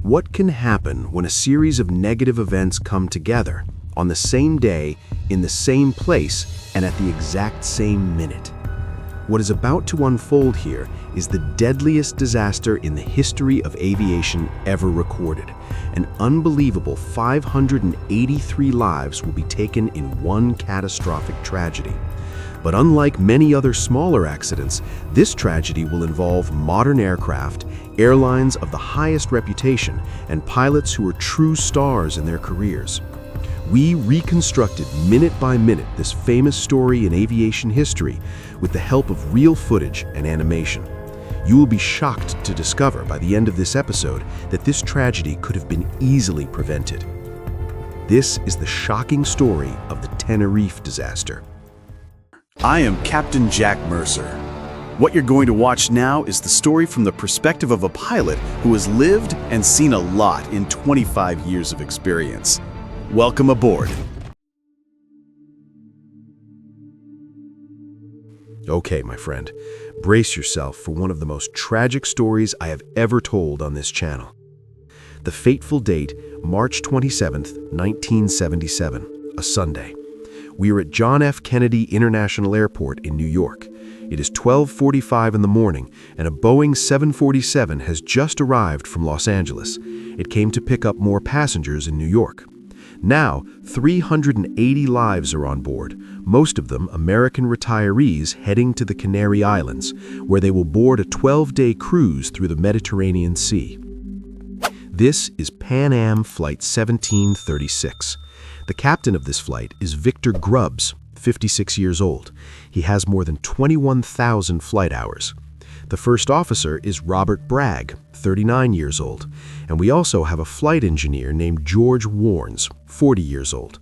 What can happen when a series of negative events come together on the same day, in the same place, and at the exact same minute? What is about to unfold here is the deadliest disaster in the history of aviation ever recorded. An unbelievable 583 lives will be taken in one catastrophic tragedy. But unlike many other smaller accidents, this tragedy will involve modern aircraft, airlines of the highest reputation, and pilots who are true stars in their careers. We reconstructed minute by minute this famous story in aviation history with the help of real footage and animation. You will be shocked to discover by the end of this episode that this tragedy could have been easily prevented. This is the shocking story of the Tenerife Disaster. I am Captain Jack Mercer. What you're going to watch now is the story from the perspective of a pilot who has lived and seen a lot in 25 years of experience. Welcome aboard. Okay, my friend, brace yourself for one of the most tragic stories I have ever told on this channel. The fateful date, March 27th, 1977, a Sunday. We are at John F. Kennedy International Airport in New York. It is 12:45 in the morning, and a Boeing 747 has just arrived from Los Angeles. It came to pick up more passengers in New York. Now, 380 lives are on board, most of them American retirees heading to the Canary Islands, where they will board a 12-day cruise through the Mediterranean Sea. This is Pan Am Flight 1736. The captain of this flight is Victor Grubbs, 56 years old. He has more than 21,000 flight hours. The first officer is Robert Bragg, 39 years old, and we also have a flight engineer named George Warnes, 40 years old.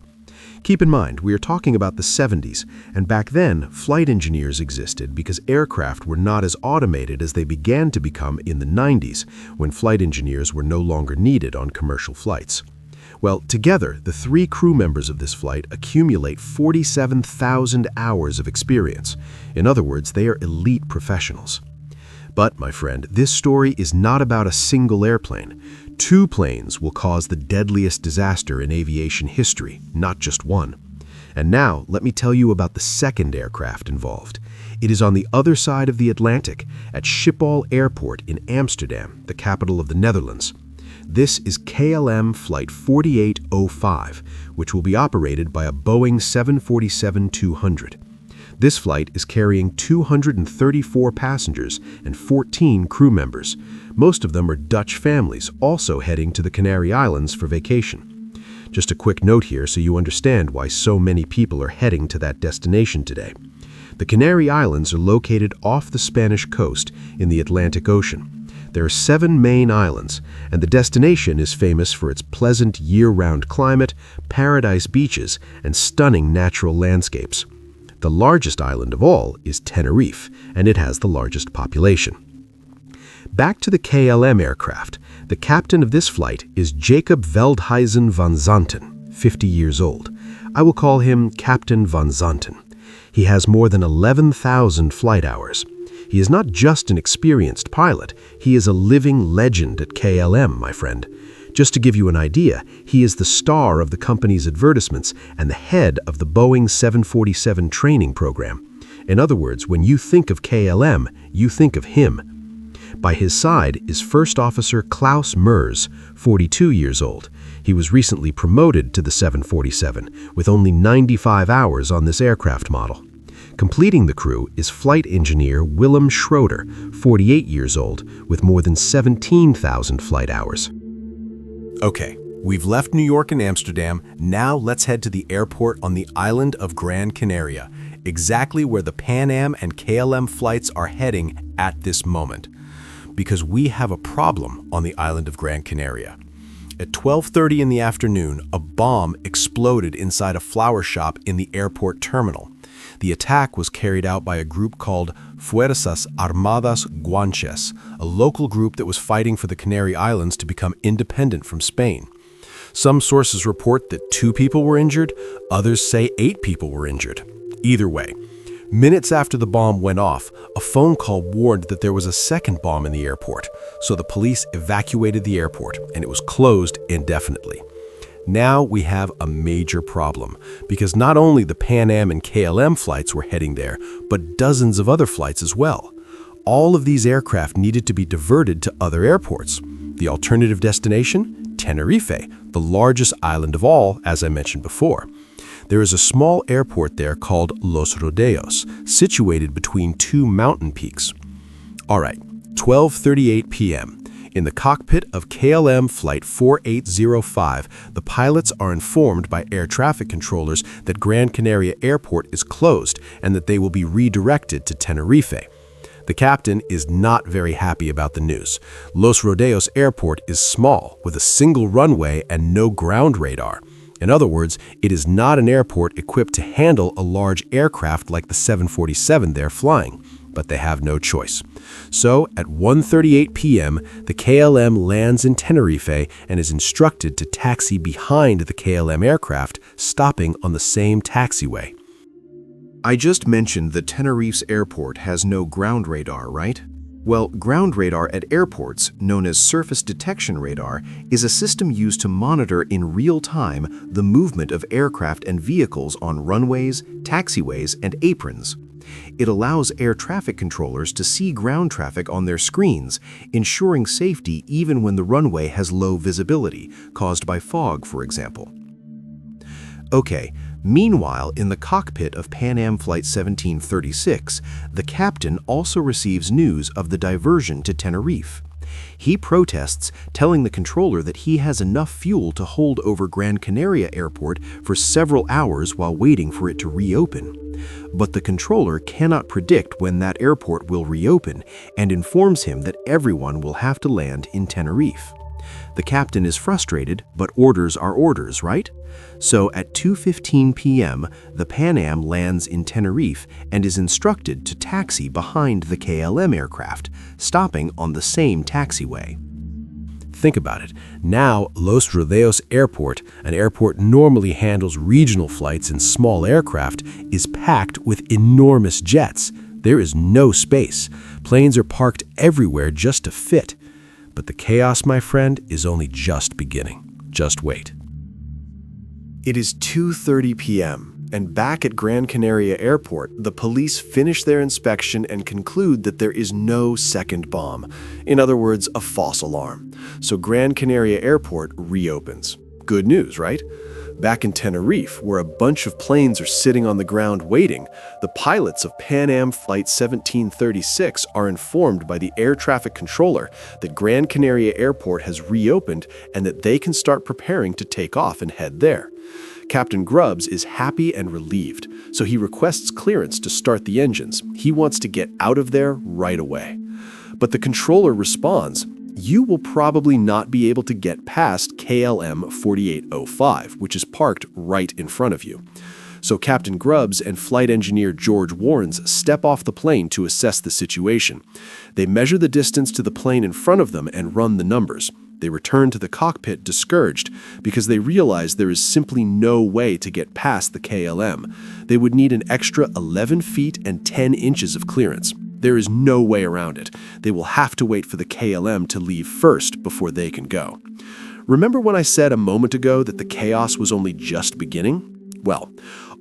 Keep in mind, we are talking about the 70s, and back then, flight engineers existed because aircraft were not as automated as they began to become in the 90s, when flight engineers were no longer needed on commercial flights. Well, together, the three crew members of this flight accumulate 47,000 hours of experience. In other words, they are elite professionals. But, my friend, this story is not about a single airplane. Two planes will cause the deadliest disaster in aviation history, not just one. And now, let me tell you about the second aircraft involved. It is on the other side of the Atlantic, at Schiphol Airport in Amsterdam, the capital of the Netherlands. This is KLM Flight 4805, which will be operated by a Boeing 747-200. This flight is carrying 234 passengers and 14 crew members. Most of them are Dutch families, also heading to the Canary Islands for vacation. Just a quick note here so you understand why so many people are heading to that destination today. The Canary Islands are located off the Spanish coast in the Atlantic Ocean. There are 7 main islands, and the destination is famous for its pleasant year-round climate, paradise beaches, and stunning natural landscapes. The largest island of all is Tenerife, and it has the largest population. Back to the KLM aircraft, the captain of this flight is Jacob Veldhuizen van Zanten, 50 years old. I will call him Captain van Zanten. He has more than 11,000 flight hours. He is not just an experienced pilot, he is a living legend at KLM, my friend. Just to give you an idea, he is the star of the company's advertisements and the head of the Boeing 747 training program. In other words, when you think of KLM, you think of him. By his side is First Officer Klaus Merz, 42 years old. He was recently promoted to the 747, with only 95 hours on this aircraft model. Completing the crew is flight engineer Willem Schroeder, 48 years old, with more than 17,000 flight hours. Okay, we've left New York and Amsterdam. Now let's head to the airport on the island of Gran Canaria, exactly where the Pan Am and KLM flights are heading at this moment. Because we have a problem on the island of Gran Canaria. At 12:30 in the afternoon, a bomb exploded inside a flower shop in the airport terminal. The attack was carried out by a group called Fuerzas Armadas Guanches, a local group that was fighting for the Canary Islands to become independent from Spain. Some sources report that 2 people were injured, others say 8 people were injured. Either way, Minutes after the bomb went off, a phone call warned that there was a second bomb in the airport, so the police evacuated the airport, and it was closed indefinitely. Now we have a major problem, because not only the Pan Am and KLM flights were heading there, but dozens of other flights as well. All of these aircraft needed to be diverted to other airports. The alternative destination? Tenerife, the largest island of all, as I mentioned before. There is a small airport there called Los Rodeos, situated between two mountain peaks. All right, 12:38 p.m. In the cockpit of KLM Flight 4805, the pilots are informed by air traffic controllers that Gran Canaria Airport is closed and that they will be redirected to Tenerife. The captain is not very happy about the news. Los Rodeos Airport is small, with a single runway and no ground radar. In other words, it is not an airport equipped to handle a large aircraft like the 747 they're flying, but they have no choice. So, at 1:38 p.m., the KLM lands in Tenerife and is instructed to taxi behind the KLM aircraft, stopping on the same taxiway. I just mentioned that Tenerife's airport has no ground radar, right? Well, ground radar at airports, known as surface detection radar, is a system used to monitor in real time the movement of aircraft and vehicles on runways, taxiways, and aprons. It allows air traffic controllers to see ground traffic on their screens, ensuring safety even when the runway has low visibility, caused by fog, for example. Okay, meanwhile, in the cockpit of Pan Am Flight 1736, the captain also receives news of the diversion to Tenerife. He protests, telling the controller that he has enough fuel to hold over Gran Canaria Airport for several hours while waiting for it to reopen. But the controller cannot predict when that airport will reopen and informs him that everyone will have to land in Tenerife. The captain is frustrated, but orders are orders, right? So at 2:15 p.m., the Pan Am lands in Tenerife and is instructed to taxi behind the KLM aircraft, stopping on the same taxiway. Think about it. Now, Los Rodeos Airport, an airport normally handles regional flights and small aircraft, is packed with enormous jets. There is no space. Planes are parked everywhere just to fit. But the chaos, my friend, is only just beginning. Just wait. It is 2:30 p.m., and back at Gran Canaria Airport, the police finish their inspection and conclude that there is no second bomb. In other words, a false alarm. So Gran Canaria Airport reopens. Good news, right? Back in Tenerife, where a bunch of planes are sitting on the ground waiting, the pilots of Pan Am Flight 1736 are informed by the air traffic controller that Gran Canaria Airport has reopened and that they can start preparing to take off and head there. Captain Grubbs is happy and relieved, so he requests clearance to start the engines. He wants to get out of there right away. But the controller responds, "You will probably not be able to get past KLM 4805, which is parked right in front of you." So Captain Grubbs and flight engineer George Warrens step off the plane to assess the situation. They measure the distance to the plane in front of them and run the numbers. They return to the cockpit discouraged because they realize there is simply no way to get past the KLM. They would need an extra 11 feet and 10 inches of clearance. There is no way around it. They will have to wait for the KLM to leave first before they can go. Remember when I said a moment ago that the chaos was only just beginning? Well,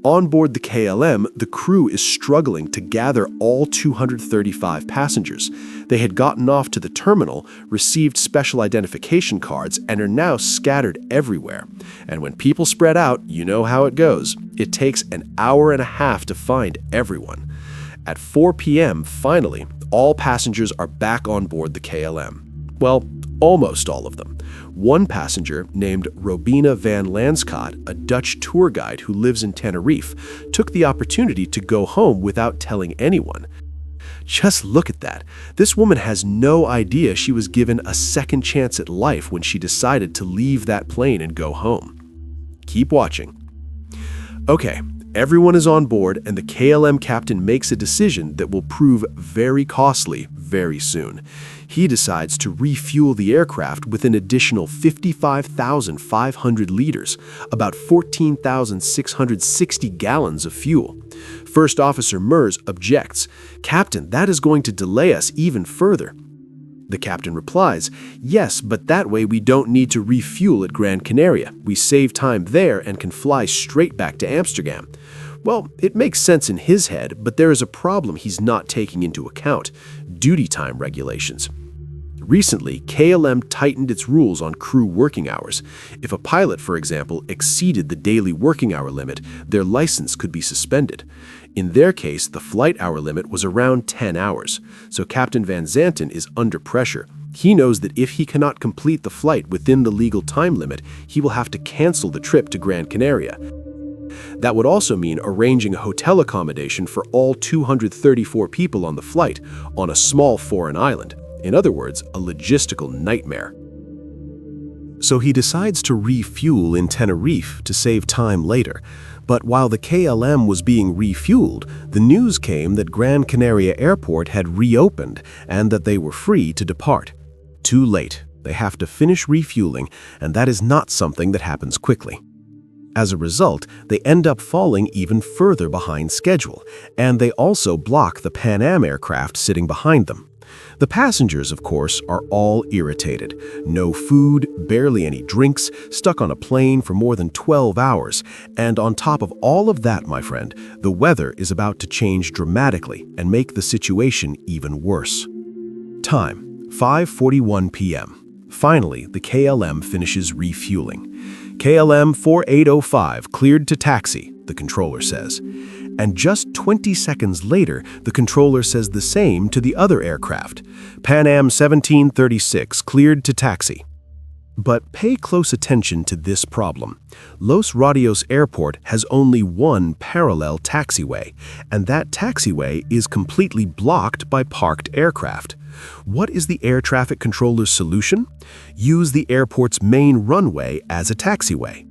on board the KLM, the crew is struggling to gather all 235 passengers. They had gotten off to the terminal, received special identification cards, and are now scattered everywhere. And when people spread out, you know how it goes. It takes an hour and a half to find everyone. At 4 p.m., finally, all passengers are back on board the KLM. Well, almost all of them. One passenger, named Robina van Lanskot, a Dutch tour guide who lives in Tenerife, took the opportunity to go home without telling anyone. Just look at that. This woman has no idea she was given a second chance at life when she decided to leave that plane and go home. Keep watching. Okay, Everyone is on board, and the KLM captain makes a decision that will prove very costly very soon. He decides to refuel the aircraft with an additional 55,500 liters, about 14,660 gallons of fuel. First Officer Mers objects. "Captain, that is going to delay us even further." The captain replies, "Yes, but that way we don't need to refuel at Gran Canaria. We save time there and can fly straight back to Amsterdam." Well, it makes sense in his head, but there is a problem he's not taking into account: duty time regulations. Recently, KLM tightened its rules on crew working hours. If a pilot, for example, exceeded the daily working hour limit, their license could be suspended. In their case, the flight hour limit was around 10 hours, so Captain Van Zanten is under pressure. He knows that if he cannot complete the flight within the legal time limit, he will have to cancel the trip to Gran Canaria. That would also mean arranging a hotel accommodation for all 234 people on the flight on a small foreign island. In other words, a logistical nightmare. So he decides to refuel in Tenerife to save time later. But while the KLM was being refueled, the news came that Gran Canaria Airport had reopened and that they were free to depart. Too late. They have to finish refueling, and that is not something that happens quickly. As a result, they end up falling even further behind schedule, and they also block the Pan Am aircraft sitting behind them. The passengers, of course, are all irritated. No food, barely any drinks, stuck on a plane for more than 12 hours. And on top of all of that, my friend, the weather is about to change dramatically and make the situation even worse. Time: 5:41 p.m. Finally, the KLM finishes refueling. KLM 4805 cleared to taxi, the controller says. And just 20 seconds later, the controller says the same to the other aircraft. Pan Am 1736 cleared to taxi. But pay close attention to this problem. Los Radios Airport has only one parallel taxiway, and that taxiway is completely blocked by parked aircraft. What is the air traffic controller's solution? Use the airport's main runway as a taxiway.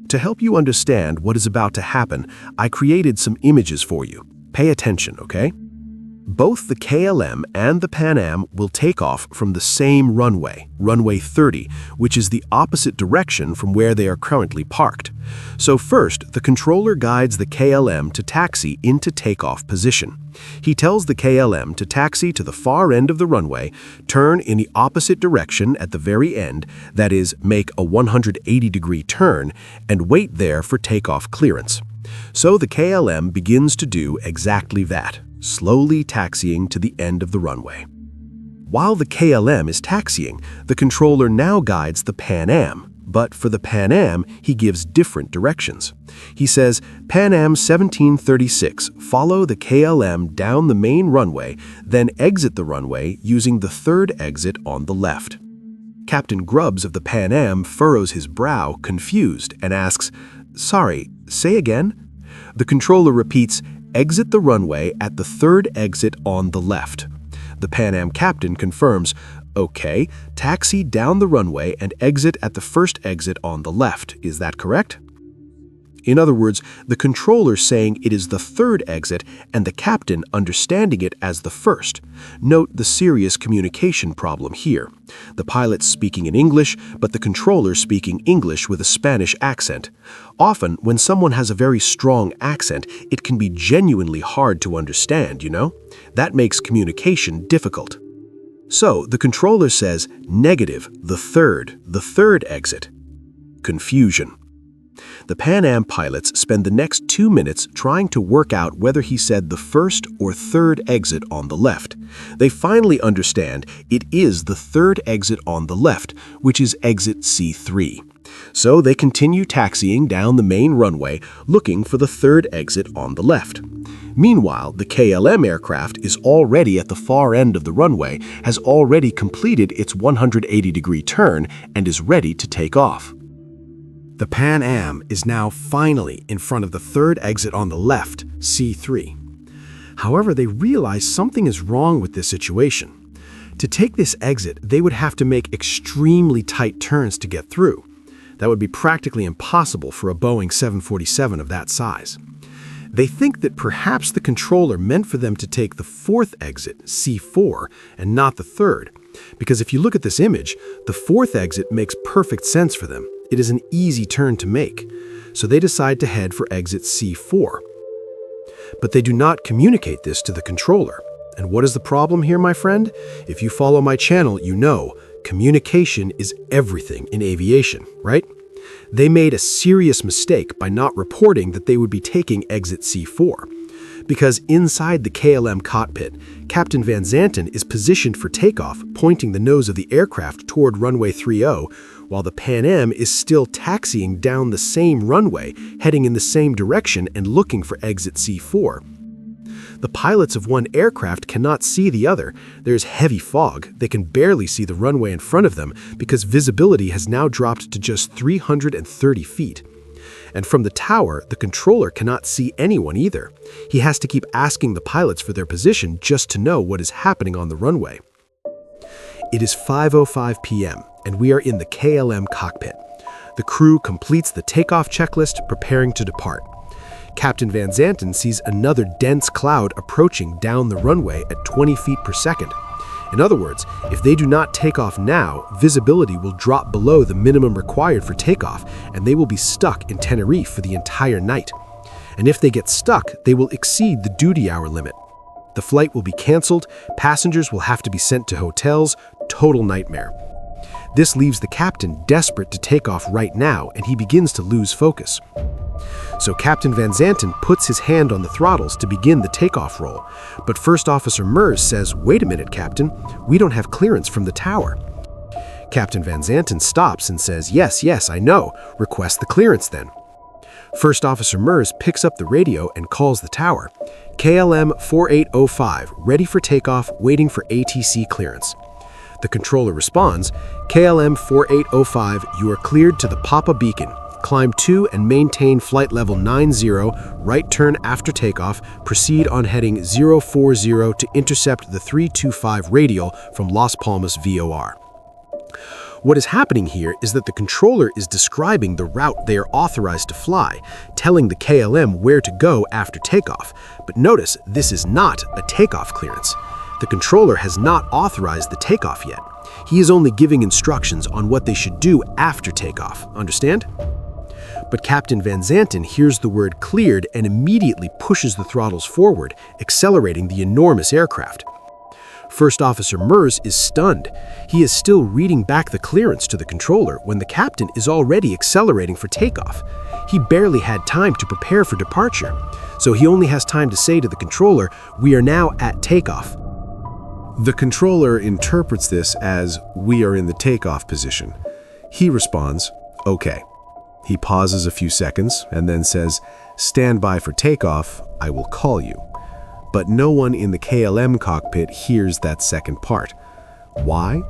To help you understand what is about to happen, I created some images for you. Pay attention, okay? Both the KLM and the Pan Am will take off from the same runway, runway 30, which is the opposite direction from where they are currently parked. So first, the controller guides the KLM to taxi into takeoff position. He tells the KLM to taxi to the far end of the runway, turn in the opposite direction at the very end, that is, make a 180-degree turn, and wait there for takeoff clearance. So the KLM begins to do exactly that, slowly taxiing to the end of the runway. While the KLM is taxiing, the controller now guides the Pan Am, but for the Pan Am, he gives different directions. He says, "Pan Am 1736, follow the KLM down the main runway, then exit the runway using the third exit on the left." Captain Grubbs of the Pan Am furrows his brow, confused, and asks, "Sorry, say again?" The controller repeats, "Exit the runway at the third exit on the left." The Pan Am captain confirms, "Okay, taxi down the runway and exit at the first exit on the left. Is that correct?" In other words, the controller saying it is the third exit and the captain understanding it as the first. Note the serious communication problem here. The pilot speaking in English, but the controller speaking English with a Spanish accent. Often, when someone has a very strong accent, it can be genuinely hard to understand, you know? That makes communication difficult. So, the controller says, negative, the third exit. Confusion. The Pan Am pilots spend the next 2 minutes trying to work out whether he said the first or third exit on the left. They finally understand it is the third exit on the left, which is exit C3. So they continue taxiing down the main runway, looking for the third exit on the left. Meanwhile, the KLM aircraft is already at the far end of the runway, has already completed its 180-degree turn, and is ready to take off. The Pan Am is now finally in front of the third exit on the left, C3. However, they realize something is wrong with this situation. To take this exit, they would have to make extremely tight turns to get through. That would be practically impossible for a Boeing 747 of that size. They think that perhaps the controller meant for them to take the fourth exit, C4, and not the third. Because if you look at this image, the fourth exit makes perfect sense for them. It is an easy turn to make. So they decide to head for exit C4. But they do not communicate this to the controller. And what is the problem here, my friend? If you follow my channel, you know communication is everything in aviation, right? They made a serious mistake by not reporting that they would be taking exit C4. Because inside the KLM cockpit, Captain Van Zanten is positioned for takeoff, pointing the nose of the aircraft toward runway 30, while the Pan Am is still taxiing down the same runway, heading in the same direction and looking for exit C4. The pilots of one aircraft cannot see the other. There's heavy fog. They can barely see the runway in front of them because visibility has now dropped to just 330 feet. And from the tower, the controller cannot see anyone either. He has to keep asking the pilots for their position just to know what is happening on the runway. It is 5:05 p.m., and we are in the KLM cockpit. The crew completes the takeoff checklist, preparing to depart. Captain Van Zanten sees another dense cloud approaching down the runway at 20 feet per second. In other words, if they do not take off now, visibility will drop below the minimum required for takeoff, and they will be stuck in Tenerife for the entire night. And if they get stuck, they will exceed the duty hour limit. The flight will be canceled, passengers will have to be sent to hotels, total nightmare. This leaves the captain desperate to take off right now, and he begins to lose focus. So Captain Van Zanten puts his hand on the throttles to begin the takeoff roll. But First Officer Mers says, "Wait a minute, Captain, we don't have clearance from the tower." Captain Van Zanten stops and says, Yes, I know. Request the clearance then." First Officer Mers picks up the radio and calls the tower. "KLM 4805, ready for takeoff, waiting for ATC clearance." The controller responds, "KLM 4805, you are cleared to the Papa Beacon. Climb 2 and maintain flight level 90, right turn after takeoff, proceed on heading 040 to intercept the 325 radial from Las Palmas VOR." What is happening here is that the controller is describing the route they are authorized to fly, telling the KLM where to go after takeoff. But notice, this is not a takeoff clearance. The controller has not authorized the takeoff yet. He is only giving instructions on what they should do after takeoff. Understand? But Captain Van Zanten hears the word cleared and immediately pushes the throttles forward, accelerating the enormous aircraft. First Officer Mers is stunned. He is still reading back the clearance to the controller when the captain is already accelerating for takeoff. He barely had time to prepare for departure, so he only has time to say to the controller, "We are now at takeoff." The controller interprets this as, "We are in the takeoff position." He responds, "Okay." He pauses a few seconds and then says, "Stand by for takeoff, I will call you." But no one in the KLM cockpit hears that second part. Why?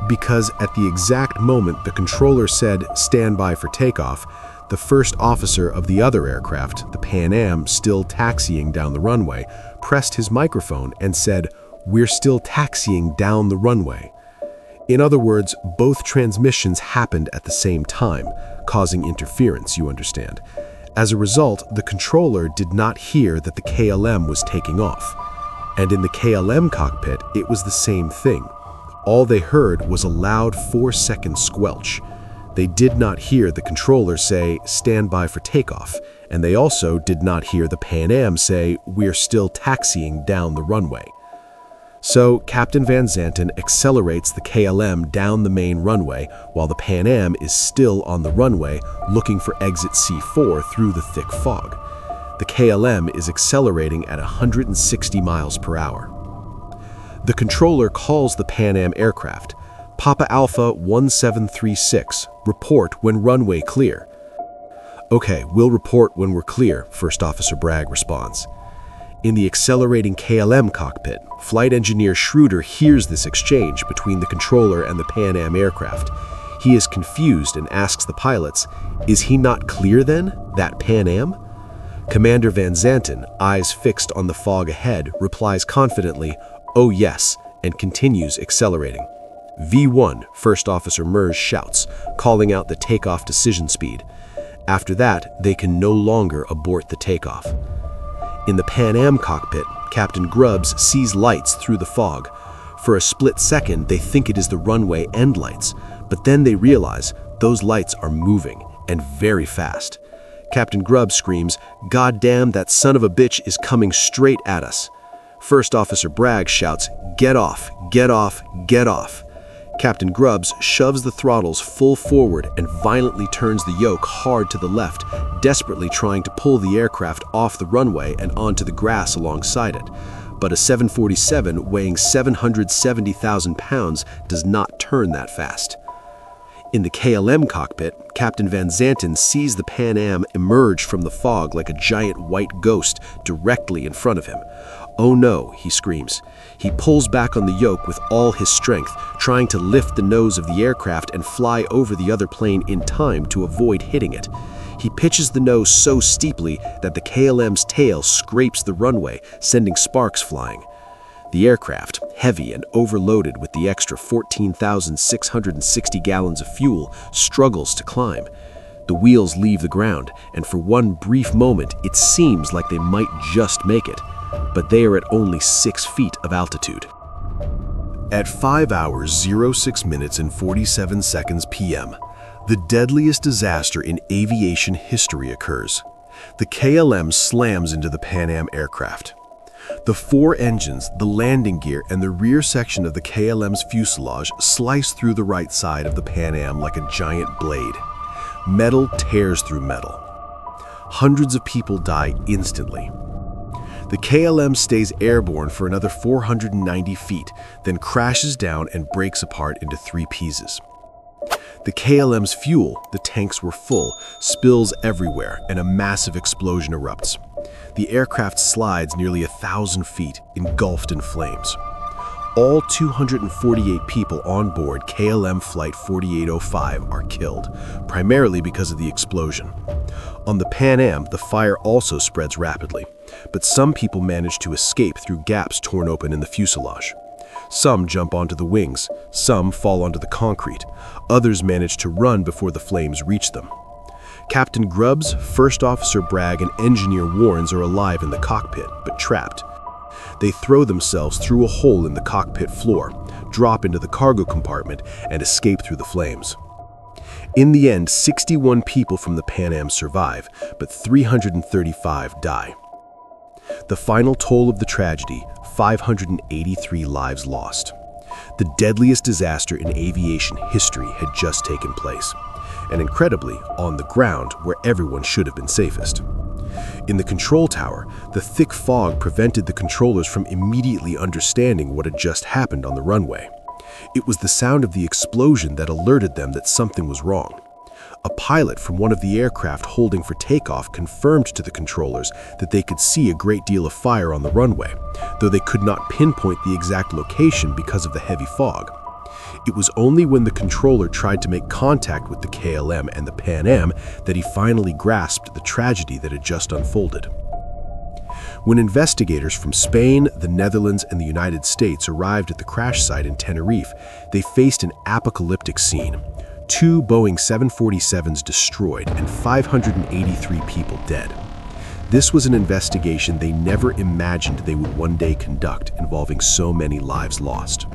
Because at the exact moment the controller said, "Stand by for takeoff," the first officer of the other aircraft, the Pan Am still taxiing down the runway, pressed his microphone and said, "We're still taxiing down the runway." In other words, both transmissions happened at the same time, causing interference, you understand. As a result, the controller did not hear that the KLM was taking off. And in the KLM cockpit, it was the same thing. All they heard was a loud 4-second squelch. They did not hear the controller say, "Stand by for takeoff," and they also did not hear the Pan Am say, "We're still taxiing down the runway." So Captain Van Zanten accelerates the KLM down the main runway while the Pan Am is still on the runway looking for exit C4 through the thick fog. The KLM is accelerating at 160 miles per hour. The controller calls the Pan Am aircraft. "Papa Alpha 1736, report when runway clear." "Okay, we'll report when we're clear," First Officer Bragg responds. In the accelerating KLM cockpit, Flight Engineer Schroeder hears this exchange between the controller and the Pan Am aircraft. He is confused and asks the pilots, "Is he not clear then, that Pan Am?" Commander Van Zanten, eyes fixed on the fog ahead, replies confidently, "Oh yes," and continues accelerating. V1, First Officer Mers shouts, calling out the takeoff decision speed. After that, they can no longer abort the takeoff. In the Pan Am cockpit, Captain Grubbs sees lights through the fog. For a split second, they think it is the runway end lights, but then they realize those lights are moving, and very fast. Captain Grubbs screams, "God damn, that son of a bitch is coming straight at us." First Officer Bragg shouts, "Get off, get off, get off." Captain Grubbs shoves the throttles full forward and violently turns the yoke hard to the left, desperately trying to pull the aircraft off the runway and onto the grass alongside it. But a 747 weighing 770,000 pounds does not turn that fast. In the KLM cockpit, Captain Van Zanten sees the Pan Am emerge from the fog like a giant white ghost directly in front of him. "Oh no," he screams. He pulls back on the yoke with all his strength, trying to lift the nose of the aircraft and fly over the other plane in time to avoid hitting it. He pitches the nose so steeply that the KLM's tail scrapes the runway, sending sparks flying. The aircraft, heavy and overloaded with the extra 14,660 gallons of fuel, struggles to climb. The wheels leave the ground, and for one brief moment, it seems like they might just make it. But they are at only 6 feet of altitude. At 5 hours, 06 minutes and 47 seconds p.m., the deadliest disaster in aviation history occurs. The KLM slams into the Pan Am aircraft. The 4 engines, the landing gear, and the rear section of the KLM's fuselage slice through the right side of the Pan Am like a giant blade. Metal tears through metal. Hundreds of people die instantly. The KLM stays airborne for another 490 feet, then crashes down and breaks apart into 3 pieces. The KLM's fuel, the tanks were full, spills everywhere, and a massive explosion erupts. The aircraft slides nearly 1,000 feet, engulfed in flames. All 248 people on board KLM Flight 4805 are killed, primarily because of the explosion. On the Pan Am, the fire also spreads rapidly, but some people manage to escape through gaps torn open in the fuselage. Some jump onto the wings, some fall onto the concrete, others manage to run before the flames reach them. Captain Grubbs, First Officer Bragg, and Engineer Warrens are alive in the cockpit, but trapped. They throw themselves through a hole in the cockpit floor, drop into the cargo compartment, and escape through the flames. In the end, 61 people from the Pan Am survive, but 335 die. The final toll of the tragedy, 583 lives lost. The deadliest disaster in aviation history had just taken place, and incredibly, on the ground where everyone should have been safest. In the control tower, the thick fog prevented the controllers from immediately understanding what had just happened on the runway. It was the sound of the explosion that alerted them that something was wrong. A pilot from one of the aircraft holding for takeoff confirmed to the controllers that they could see a great deal of fire on the runway, though they could not pinpoint the exact location because of the heavy fog. It was only when the controller tried to make contact with the KLM and the Pan Am that he finally grasped the tragedy that had just unfolded. When investigators from Spain, the Netherlands, and the United States arrived at the crash site in Tenerife, they faced an apocalyptic scene. 2 Boeing 747s destroyed and 583 people dead. This was an investigation they never imagined they would one day conduct, involving so many lives lost.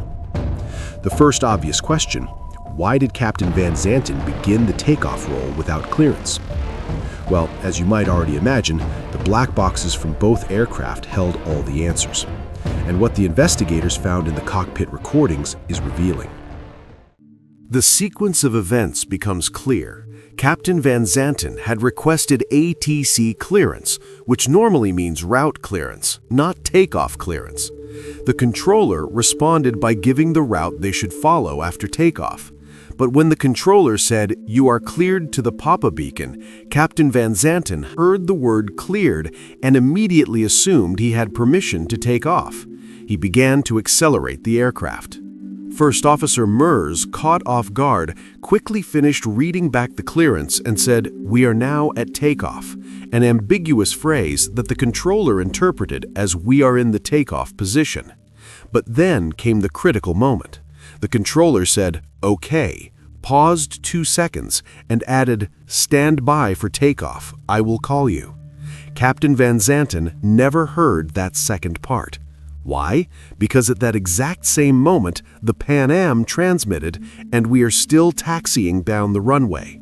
The first obvious question, why did Captain Van Zanten begin the takeoff roll without clearance? Well, as you might already imagine, the black boxes from both aircraft held all the answers. And what the investigators found in the cockpit recordings is revealing. The sequence of events becomes clear. Captain Van Zanten had requested ATC clearance, which normally means route clearance, not takeoff clearance. The controller responded by giving the route they should follow after takeoff. But when the controller said, "You are cleared to the Papa beacon," Captain Van Zanten heard the word cleared and immediately assumed he had permission to take off. He began to accelerate the aircraft. First Officer Mers, caught off guard, quickly finished reading back the clearance and said, "We are now at takeoff," an ambiguous phrase that the controller interpreted as "we are in the takeoff position." But then came the critical moment. The controller said, "Okay," paused 2 seconds, and added, "Stand by for takeoff. I will call you." Captain Van Zanten never heard that second part. Why? Because at that exact same moment, the Pan Am transmitted, and we are still taxiing down the runway.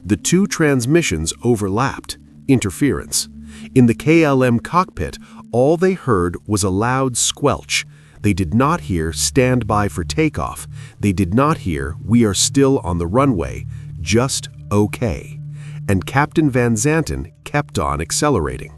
The two transmissions overlapped. Interference. In the KLM cockpit, all they heard was a loud squelch. They did not hear "Stand by for takeoff." They did not hear "We are still on the runway," just "Okay." And Captain Van Zanten kept on accelerating.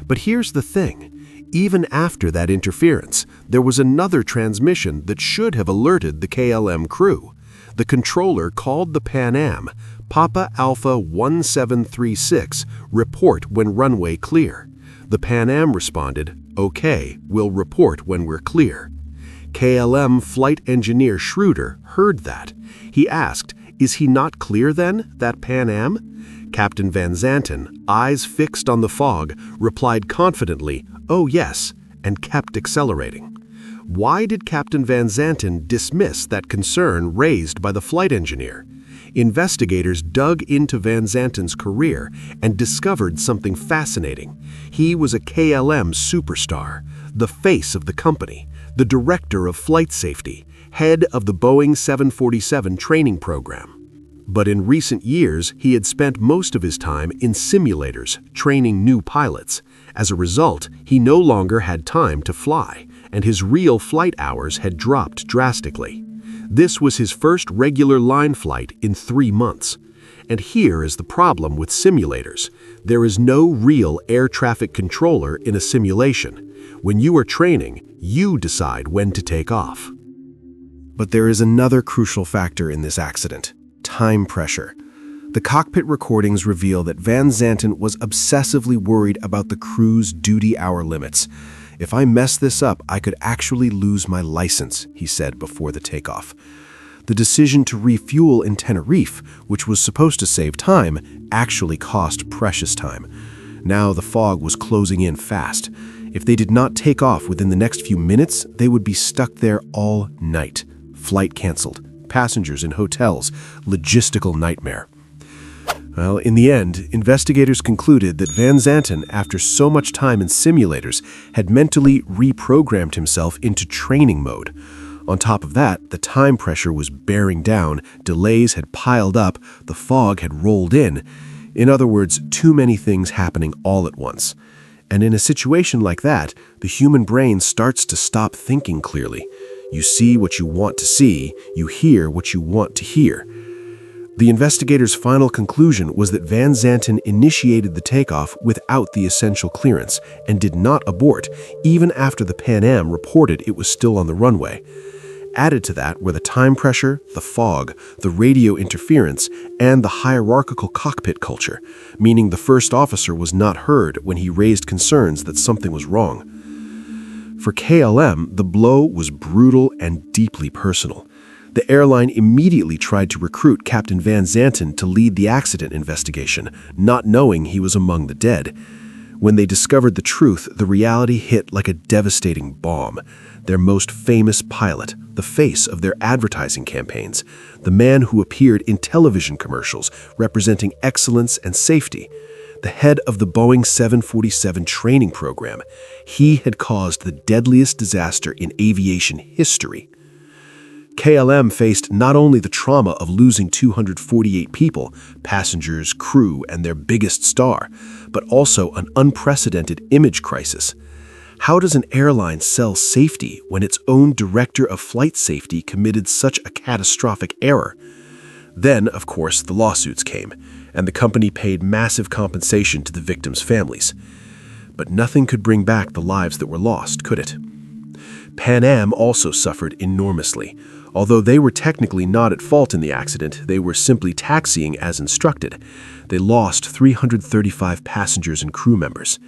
But here's the thing. Even after that interference, there was another transmission that should have alerted the KLM crew. The controller called the Pan Am, "Papa Alpha 1736, report when runway clear." The Pan Am responded, "Okay, we'll report when we're clear." KLM flight engineer Schroeder heard that. He asked, "Is he not clear then, that Pan Am?" Captain Van Zanten, eyes fixed on the fog, replied confidently, "Oh yes," and kept accelerating. Why did Captain Van Zanten dismiss that concern raised by the flight engineer? Investigators dug into Van Zanten's career and discovered something fascinating. He was a KLM superstar, the face of the company, the director of flight safety, head of the Boeing 747 training program. But in recent years, he had spent most of his time in simulators, training new pilots. As a result, he no longer had time to fly, and his real flight hours had dropped drastically. This was his first regular line flight in 3 months. And here is the problem with simulators. There is no real air traffic controller in a simulation. When you are training, you decide when to take off. But there is another crucial factor in this accident: time pressure. The cockpit recordings reveal that Van Zanten was obsessively worried about the crew's duty hour limits. "If I mess this up, I could actually lose my license," he said before the takeoff. The decision to refuel in Tenerife, which was supposed to save time, actually cost precious time. Now the fog was closing in fast. If they did not take off within the next few minutes, they would be stuck there all night. Flight canceled, passengers in hotels, logistical nightmare. Well, in the end, investigators concluded that Van Zanten, after so much time in simulators, had mentally reprogrammed himself into training mode. On top of that, the time pressure was bearing down, delays had piled up, the fog had rolled in. In other words, too many things happening all at once. And in a situation like that, the human brain starts to stop thinking clearly. You see what you want to see, you hear what you want to hear. The investigators' final conclusion was that Van Zanten initiated the takeoff without the essential clearance and did not abort, even after the Pan Am reported it was still on the runway. Added to that were the time pressure, the fog, the radio interference, and the hierarchical cockpit culture, meaning the first officer was not heard when he raised concerns that something was wrong. For KLM, the blow was brutal and deeply personal. The airline immediately tried to recruit Captain Van Zanten to lead the accident investigation, not knowing he was among the dead. When they discovered the truth, the reality hit like a devastating bomb. Their most famous pilot, the face of their advertising campaigns, the man who appeared in television commercials representing excellence and safety, the head of the Boeing 747 training program, he had caused the deadliest disaster in aviation history. KLM faced not only the trauma of losing 248 people, passengers, crew, and their biggest star, but also an unprecedented image crisis. How does an airline sell safety when its own director of flight safety committed such a catastrophic error? Then, of course, the lawsuits came, and the company paid massive compensation to the victims' families. But nothing could bring back the lives that were lost, could it? Pan Am also suffered enormously. Although they were technically not at fault in the accident, they were simply taxiing as instructed. They lost 335 passengers and crew members.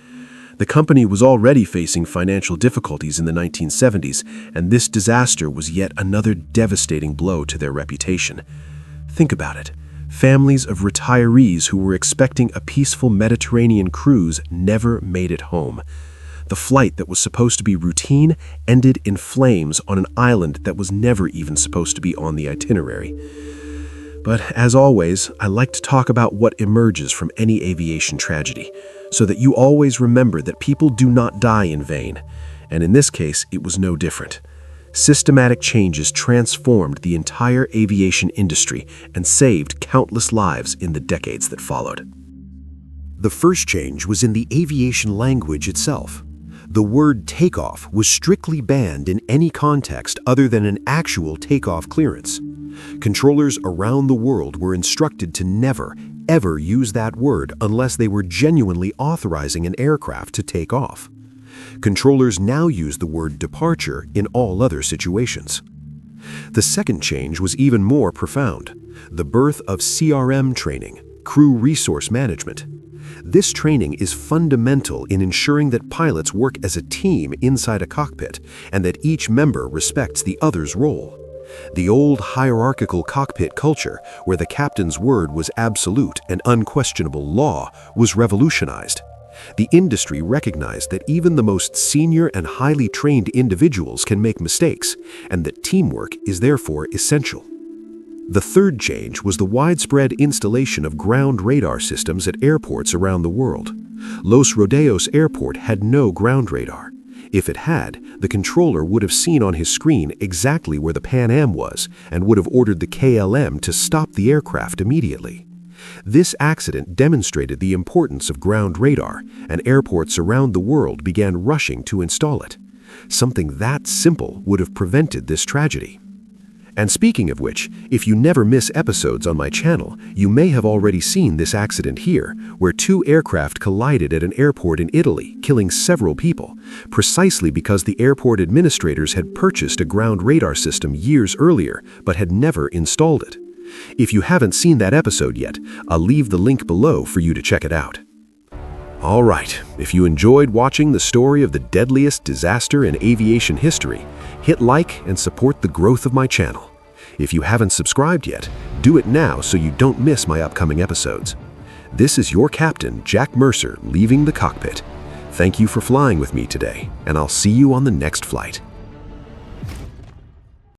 The company was already facing financial difficulties in the 1970s, and this disaster was yet another devastating blow to their reputation. Think about it. Families of retirees who were expecting a peaceful Mediterranean cruise never made it home. The flight that was supposed to be routine ended in flames on an island that was never even supposed to be on the itinerary. But as always, I like to talk about what emerges from any aviation tragedy, so that you always remember that people do not die in vain. And in this case, it was no different. Systematic changes transformed the entire aviation industry and saved countless lives in the decades that followed. The first change was in the aviation language itself. The word takeoff was strictly banned in any context other than an actual takeoff clearance. Controllers around the world were instructed to never, ever use that word unless they were genuinely authorizing an aircraft to take off. Controllers now use the word departure in all other situations. The second change was even more profound: the birth of CRM training, crew resource management. This training is fundamental in ensuring that pilots work as a team inside a cockpit and that each member respects the other's role. The old hierarchical cockpit culture, where the captain's word was absolute and unquestionable law, was revolutionized. The industry recognized that even the most senior and highly trained individuals can make mistakes, and that teamwork is therefore essential. The third change was the widespread installation of ground radar systems at airports around the world. Los Rodeos Airport had no ground radar. If it had, the controller would have seen on his screen exactly where the Pan Am was and would have ordered the KLM to stop the aircraft immediately. This accident demonstrated the importance of ground radar, and airports around the world began rushing to install it. Something that simple would have prevented this tragedy. And speaking of which, if you never miss episodes on my channel, you may have already seen this accident here, where two aircraft collided at an airport in Italy, killing several people, precisely because the airport administrators had purchased a ground radar system years earlier, but had never installed it. If you haven't seen that episode yet, I'll leave the link below for you to check it out. All right, if you enjoyed watching the story of the deadliest disaster in aviation history, hit like and support the growth of my channel. If you haven't subscribed yet, do it now so you don't miss my upcoming episodes. This is your captain, Jack Mercer, leaving the cockpit. Thank you for flying with me today, and I'll see you on the next flight.